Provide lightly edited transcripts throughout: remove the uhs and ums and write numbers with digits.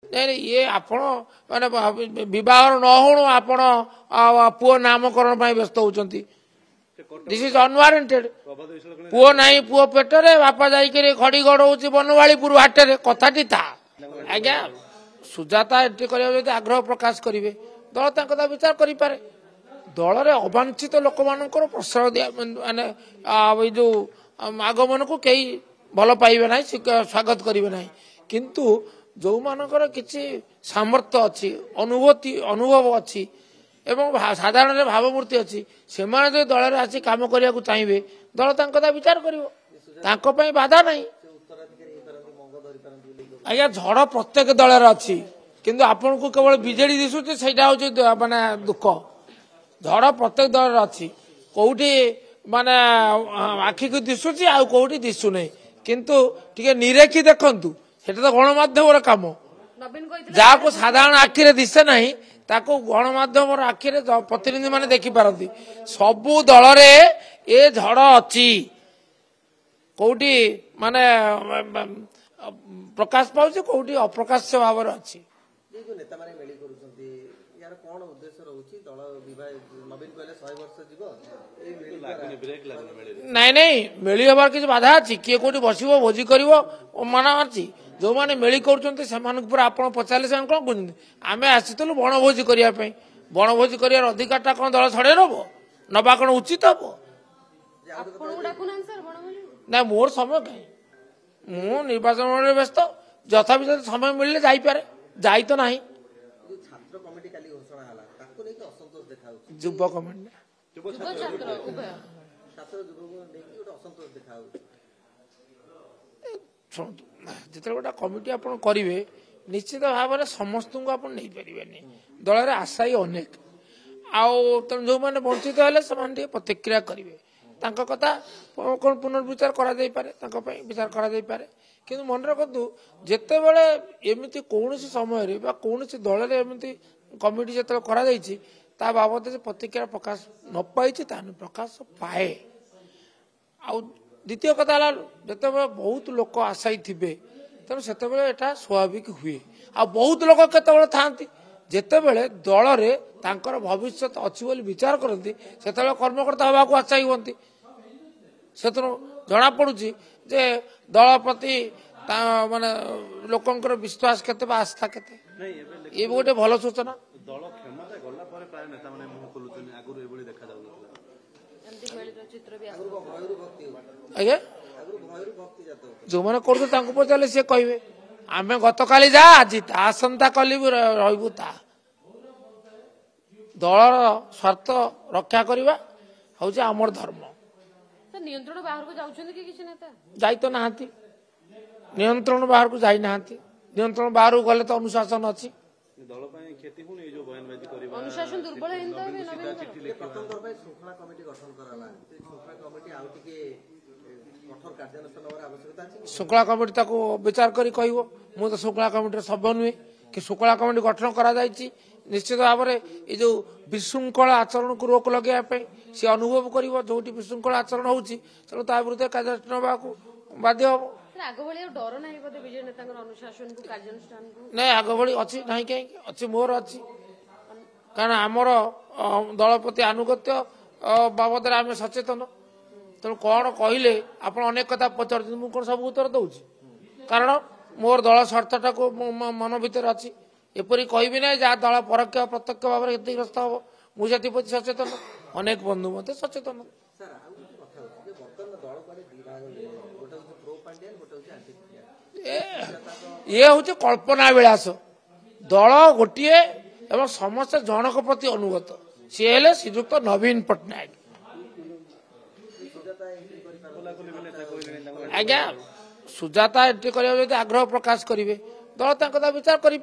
नहीं ये आपण माने विवाह न हो आपण पुओ नामकरण व्यस्त होती दिस इज अनवारंटेड पुओ नहीं पुओ पेटरे बापा जाइए खड़ी गड़ौची बनवाड़ीपुर हाटे कथाटी था आज्ञा सुजाता एंट्री करने आग्रह प्रकाश करेंगे दल कथा विचार करें दल में अवांछित लोक मान प्रश्रय दिया माने जो आगमन को कई भल पाइबे ना स्वागत करेंगे ना किंतु जो मानकर किसी सामर्थ्य अच्छी अनुभूति अनुभव अच्छी एवं साधारण भावमूर्ति अच्छी से जो दल में आसी कम करने को चाहिए दल कथा विचार कर बाधा नहीं आज्ञा झड़ प्रत्येक दल अच्छी किंतु आपन को केवल बीजेडी दिशुचे सेटा हूँ माने दुख झड़ प्रत्येक दल अच्छी कौटी माने आखि को दिशुची आ कौटी दिशु नहीं किंतु टिके निरेखी देखंतु सेटा तो गणमाध्यम काम जहाँ को साधारण आखिरे दिशे नहीं ताको गणमाध्यम आखिरे प्रतिनिधि माने देखी पारती सबु दल रे ए झड़ अच्छी कौटी माने प्रकाश पाउछ कौटी अप्रकाश्य भाव अच्छी नहीं नहीं मेली हबार किसी बाधा अच्छी किए कौटी बस भोजी कर मना अच्छी जो मैंने मेली कर आप पचारे से कौन कहते आम आसीलु बनभोजी करने बनभोजी कर अधिकार कौन दल छड़े नब नवा कौन उचित हम ना मोर समय कहीं मु निर्वाचन मंडल व्यस्त यथा समय मिलले जापे जाई तो नहीं युव कमिटी जिते गोटे कमिटी आप करेंगे निश्चित भाव में समस्त को आप नहीं पारे दल में आशायी अनेक आम जो मैंने वंचित हेले से प्रतिक्रिया करेंगे कथा कौन पुनर्विचार करा विचार करा कि मन रखु जिते बड़े एमती कौन समय कौन दल में एमती कमिटी जो कर बाबद प्रतिक्रिया प्रकाश न पाई प्रकाश पाए द्वितीय कथा जिते बहुत लोक आशायी थे तेणु से स्वाभाविक हुए आ बहुत लोग केत था जिते बड़े दल में भविष्य अच्छी बोली विचार करती से कर्मकर्ता हवाक आशायी हमें से जना पड़ी जे दल प्रति माने लोकंकर विश्वास केते आस्था केते ये गोटे भल सूचना दल क्षमता गला पर प्राय नेता माने मुह खोलुछन आगुर एबोली देखा जाउ एमती मेलिर चित्र भी आगे जो माने करतो तांको पचाले से कहबे आमे गतकाली जा आज आसंता कली भी रहबू ता दलर स्वार्थ रक्षा करबा होचे हमर धर्म नियंत्रण बाहर को जाउछन कि किछ नेता जाई तो नाहंती नियंत्रण बाहर को जाई नाहंती नियंत्रण बाहर को गले तो अनुशासन अछि दल पय खेती हुनी जो बयानबाजी करबा अनुशासन दुर्बल हिंदा में नवीन प्रथम दर पय शृंखला कमिटी गठन कराला शृंखला कमिटी आउ टिके कठोर कार्यानुष्ठान होबार आवश्यकता अछि शृंखला कमिटी ताको विचार करी कहबो मु तो शृंखला कमिटी सभ्य नुहे कि शृंखला कमिटी गठन करा जायछि निश्चित भाव में ये जो विशृंखला आचरण को रोक लगे सी अनुभव कर जो विशृंखला आचरण होती विरुद्ध कार्यानुष्ठान बाध्य हम नहीं आग भाई अच्छी ना कहीं अच्छी मोर अच्छी कारण आमर दल प्रति आनुगत्य बाबद आम सचेतन तेणु कौन कहले आप अनेक कथा पचार कौन सब उत्तर दूसरी कारण मोर दल स्वार्थटा को मन भर अच्छी एपरी कहबी ना जहाँ दल परोक्ष प्रत्यक्ष भाव में क्षतिग्रस्त हम मुझे प्रति सचेतन अनेक बंधु मत सचेतन ये हूँ कल्पना विलास दल गोटे एवं समस्त जनक प्रति अनुगत सी हेले श्रीजुक्त नवीन पट्टनायक आज्ञा सुजाता एंट्री करने आग्रह प्रकाश करेंगे दल कथा विचार करें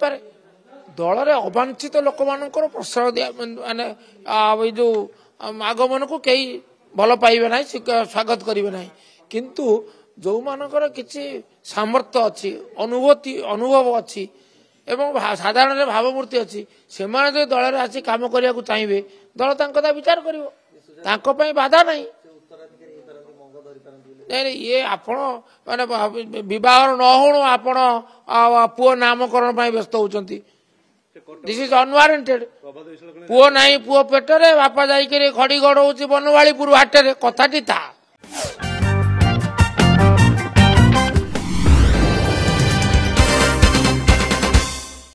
दल में अवांछित लोक मान प्रश्रय दिया माने जो आगमन को कई भल पाइबे ना स्वागत करेंगे ना किंतु जो मानकर किसी सामर्थ्य अच्छी अनुभूति अनुभव अच्छी एवं साधारण भावमूर्ति अच्छी से जो दल में आसी कम करने को चाहिए दल कथा विचार कर बाधा नहीं ନାଇଁ ଇଏ ଆପଣ ମାନେ ବିବାହର ନ ହଉଣୁ ଆପଣ ପୁଅ ନାମକରଣ ପାଇଁ ବ୍ୟସ୍ତ ହଉଛନ୍ତି। This is unwarranted. ପୁଅ ନାହିଁ ପୁଅ ପେଟରେ ବାପା ଯାଇକରି ଖଡି ଗଡଉଛି ବନବାଳିପୁର ହାଟରେ କଥାଟି ତା